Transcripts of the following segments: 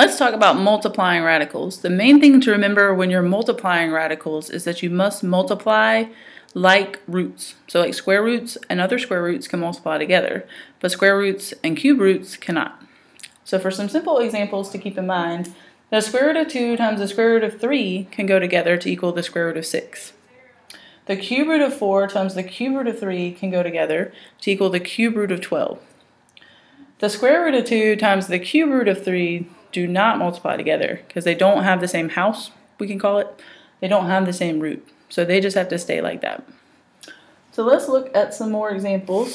Let's talk about multiplying radicals. The main thing to remember when you're multiplying radicals is that you must multiply like roots. So like square roots and other square roots can multiply together, but square roots and cube roots cannot. So for some simple examples to keep in mind, the square root of 2 times the square root of 3 can go together to equal the square root of 6. The cube root of 4 times the cube root of 3 can go together to equal the cube root of 12. The square root of 2 times the cube root of 3 do not multiply together because they don't have the same house, we can call it. They don't have the same root. So they just have to stay like that. So let's look at some more examples.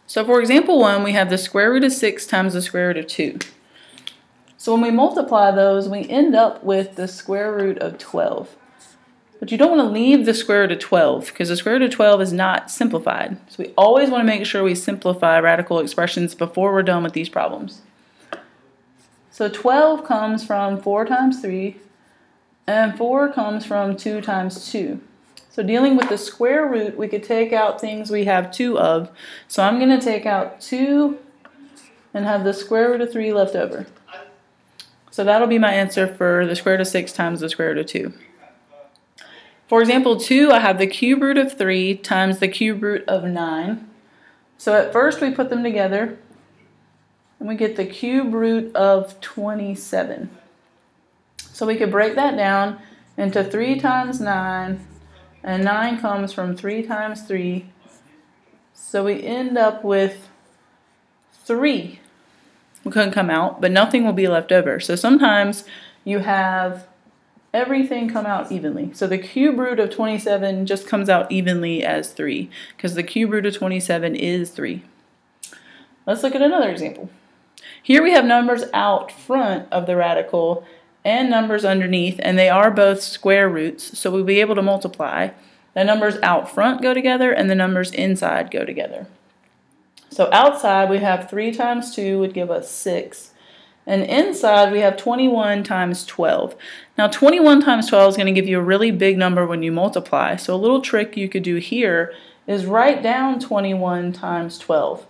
So for example 1, we have the square root of 6 times the square root of 2. So when we multiply those, we end up with the square root of 12. But you don't want to leave the square root of 12 because the square root of 12 is not simplified. So we always want to make sure we simplify radical expressions before we're done with these problems. So 12 comes from 4 times 3, and 4 comes from 2 times 2. So dealing with the square root, we could take out things we have 2 of. So I'm going to take out 2 and have the square root of 3 left over. So that'll be my answer for the square root of 6 times the square root of 2. For example 2, I have the cube root of 3 times the cube root of 9. So at first we put them together, and we get the cube root of 27. So we could break that down into 3 times 9, and 9 comes from 3 times 3. So we end up with 3. We couldn't come out, but nothing will be left over. So sometimes you have everything come out evenly. So the cube root of 27 just comes out evenly as 3 because the cube root of 27 is 3. Let's look at another example. Here we have numbers out front of the radical and numbers underneath, and they are both square roots, so we'll be able to multiply. The numbers out front go together and the numbers inside go together. So outside we have 3 times 2 would give us 6. And inside we have 21 times 12. Now 21 times 12 is going to give you a really big number when you multiply. So a little trick you could do here is write down 21 times 12.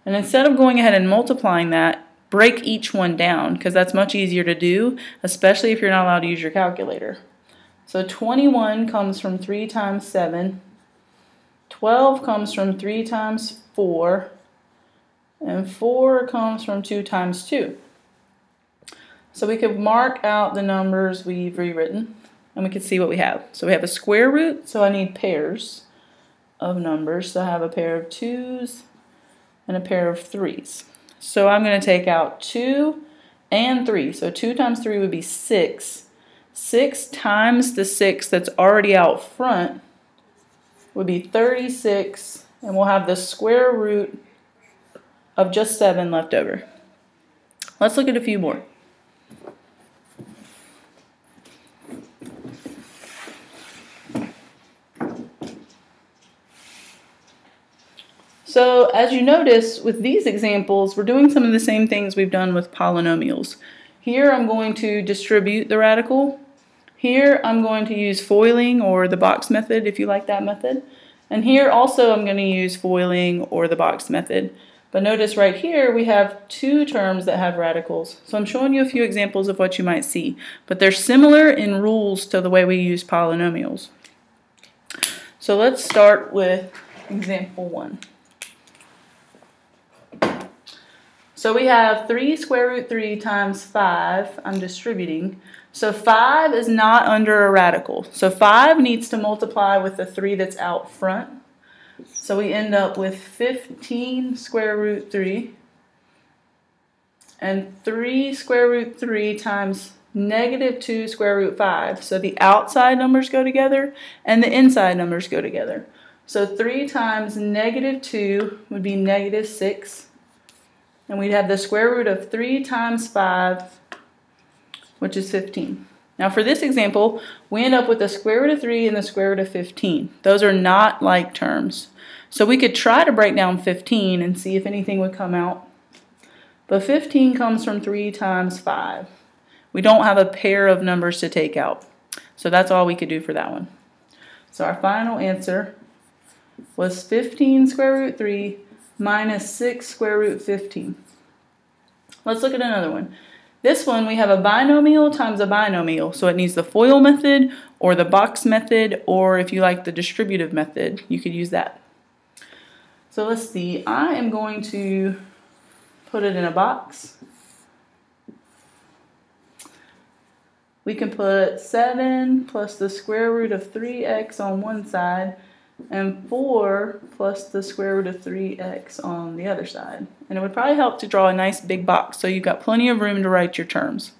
And instead of going ahead and multiplying that, break each one down because that's much easier to do, especially if you're not allowed to use your calculator. So 21 comes from 3 times 7. 12 comes from 3 times 4. And 4 comes from 2 times 2. So we could mark out the numbers we've rewritten, and we can see what we have. So we have a square root, so I need pairs of numbers. So I have a pair of 2's and a pair of 3's. So I'm going to take out 2 and 3. So 2 times 3 would be 6. 6 times the 6 that's already out front would be 36, and we'll have the square root of just 7 left over. Let's look at a few more. So as you notice with these examples, we're doing some of the same things we've done with polynomials. Here I'm going to distribute the radical. Here I'm going to use foiling or the box method if you like that method. And here also I'm going to use foiling or the box method. But notice right here we have 2 terms that have radicals. So I'm showing you a few examples of what you might see. But they're similar in rules to the way we use polynomials. So let's start with example 1. So we have 3 square root 3 times 5, I'm distributing. So 5 is not under a radical. So 5 needs to multiply with the 3 that's out front. So we end up with 15 square root 3 and 3 square root 3 times negative 2 square root 5. So the outside numbers go together and the inside numbers go together. So 3 times negative 2 would be negative 6. And we'd have the square root of 3 times 5, which is 15. Now for this example, we end up with the square root of 3 and the square root of 15. Those are not like terms. So we could try to break down 15 and see if anything would come out. But 15 comes from 3 times 5. We don't have a pair of numbers to take out. So that's all we could do for that one. So our final answer was 15 square root 3 minus 6 square root 15. Let's look at another one. This one, we have a binomial times a binomial, so it needs the FOIL method or the box method, or if you like the distributive method, you could use that. So let's see, I am going to put it in a box. We can put 7 plus the square root of 3x on one side and 4 plus the square root of 3x on the other side. And it would probably help to draw a nice big box so you've got plenty of room to write your terms.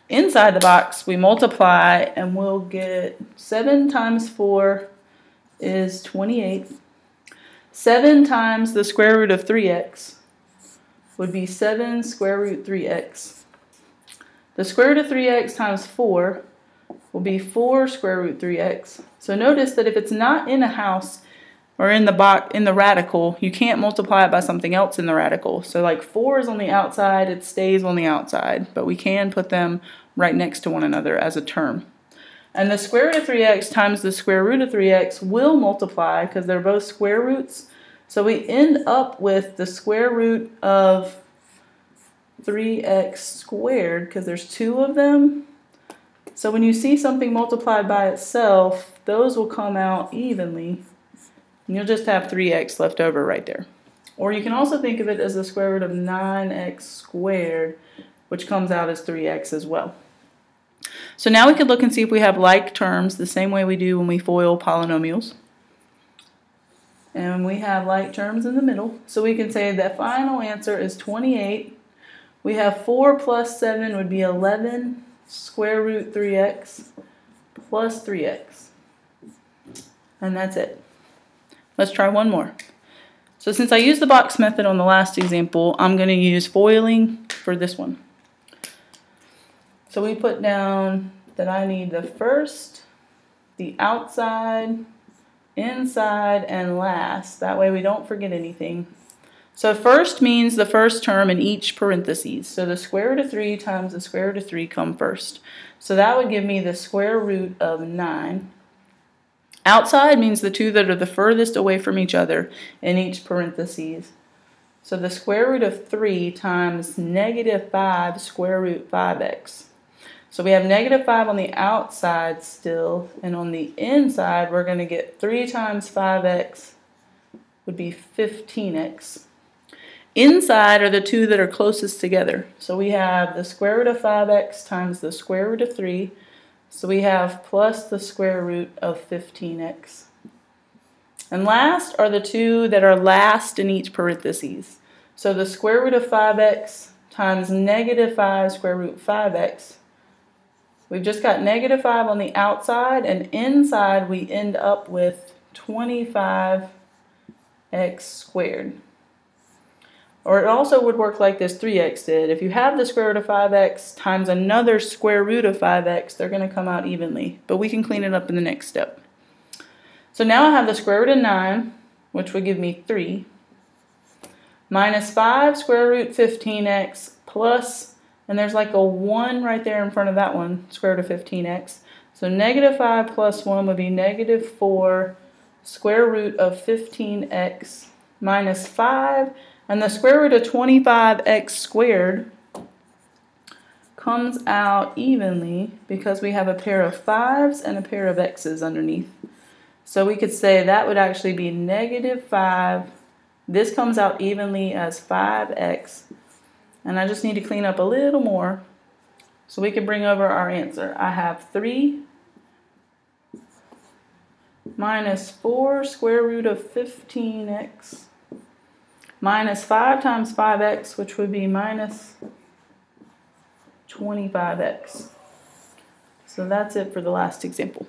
Inside the box, we multiply and we'll get 7 times 4 is 28. 7 times the square root of 3x would be 7 square root 3x. The square root of 3x times 4 will be 4 square root 3x. So notice that if it's not in a house or in the box, in the radical, you can't multiply it by something else in the radical. So like 4 is on the outside, it stays on the outside, but we can put them right next to one another as a term. And the square root of 3x times the square root of 3x will multiply because they're both square roots. So we end up with the square root of 3x squared because there's 2 of them. So when you see something multiplied by itself, those will come out evenly. And you'll just have 3x left over right there. Or you can also think of it as the square root of 9x squared, which comes out as 3x as well. So now we could look and see if we have like terms the same way we do when we FOIL polynomials. And we have like terms in the middle. So we can say the final answer is 28. We have 4 plus 7 would be 11 square root 3x plus 3x. And that's it. Let's try one more. So since I used the box method on the last example, I'm going to use foiling for this one. So we put down that I need the first, the outside, inside, and last. That way we don't forget anything. So first means the first term in each parentheses. So the square root of 3 times the square root of 3 come first. So that would give me the square root of 9. Outside means the two that are the furthest away from each other in each parentheses. So the square root of 3 times negative 5 square root 5x. So we have negative 5 on the outside still, and on the inside we're going to get 3 times 5x would be 15x. Inside are the two that are closest together. So we have the square root of 5x times the square root of 3. So we have plus the square root of 15x. And last are the two that are last in each parentheses. So the square root of 5x times negative 5 square root 5x. We've just got negative 5 on the outside, and inside we end up with 25x squared. Or it also would work like this 3x did. If you have the square root of 5x times another square root of 5x, they're going to come out evenly. But we can clean it up in the next step. So now I have the square root of 9, which would give me 3, minus 5 square root 15x plus, and there's like a 1 right there in front of that one, square root of 15x. So negative 5 plus 1 would be negative 4 square root of 15x minus 5. And the square root of 25x squared comes out evenly because we have a pair of 5s and a pair of x's underneath. So we could say that would actually be negative 5. This comes out evenly as 5x. And I just need to clean up a little more so we can bring over our answer. I have 3 minus 4 square root of 15x minus 5 times 5x, which would be minus 25x. So that's it for the last example.